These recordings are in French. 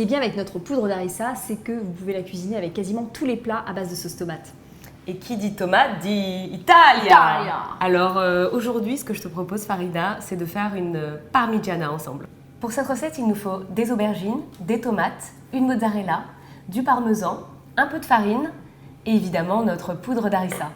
qui est bien avec notre poudre d'harissa, c'est que vous pouvez la cuisiner avec quasiment tous les plats à base de sauce tomate. Et qui dit tomate dit Italia. Italia. Alors aujourd'hui, ce que je te propose, Farida, c'est de faire une parmigiana ensemble. Pour cette recette, il nous faut des aubergines, des tomates, une mozzarella, du parmesan, un peu de farine et évidemment notre poudre d'harissa.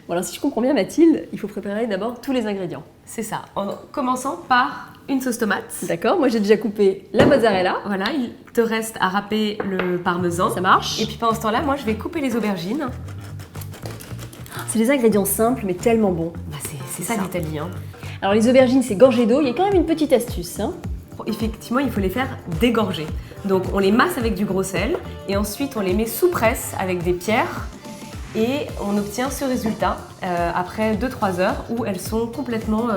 Bon, alors si je comprends bien Mathilde, il faut préparer d'abord tous les ingrédients. C'est ça, en commençant par une sauce tomate. D'accord, moi j'ai déjà coupé la mozzarella. Voilà, il te reste à râper le parmesan. Ça marche. Et puis pendant ce temps-là, moi je vais couper les aubergines. C'est des ingrédients simples mais tellement bons. Bah, c'est ça l'Italie. Hein. Alors les aubergines c'est gorgé d'eau, il y a quand même une petite astuce. Hein. Effectivement, il faut les faire dégorger. Donc on les masse avec du gros sel et ensuite on les met sous presse avec des pierres et on obtient ce résultat après 2-3 heures où elles sont complètement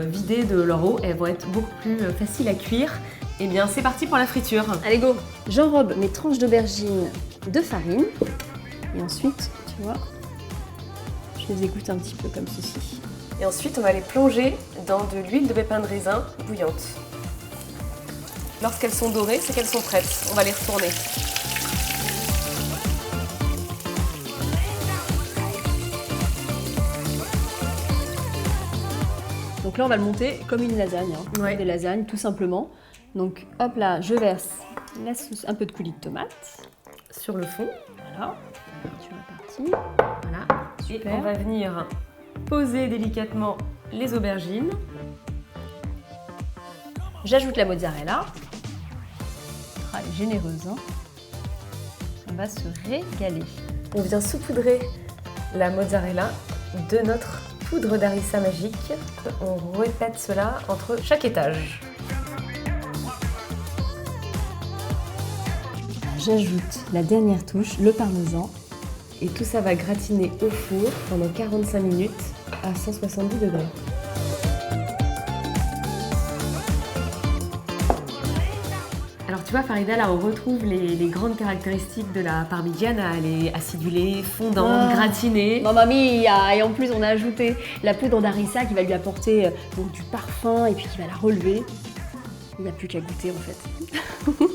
vidées de leur eau. Elles vont être beaucoup plus faciles à cuire. Et bien c'est parti pour la friture. Allez go. J'enrobe mes tranches d'aubergines de farine et ensuite, tu vois, je les égoutte un petit peu comme ceci. Et ensuite on va les plonger dans de l'huile de pépins de raisin bouillante. Lorsqu'elles sont dorées, c'est qu'elles sont prêtes. On va les retourner. Donc là, on va le monter comme une lasagne, hein. Ouais. Des lasagnes, tout simplement. Donc hop là, je verse la sauce, un peu de coulis de tomate. Sur le fond. Voilà, tu es parti. Voilà. Super. Et on va venir poser délicatement les aubergines. J'ajoute la mozzarella. Elle est généreuse, hein. On va se régaler. On vient saupoudrer la mozzarella de notre poudre d'harissa magique. On répète cela entre chaque étage. J'ajoute la dernière touche, le parmesan. Et tout ça va gratiner au four pendant 45 minutes à 170 degrés. Alors tu vois Farida, là on retrouve les grandes caractéristiques de la parmigiana. Elle est acidulée, fondante, gratinée. Mamma mia! Et en plus on a ajouté la poudre d'harissa qui va lui apporter donc, du parfum et puis qui va la relever. Il n'y a plus qu'à goûter en fait.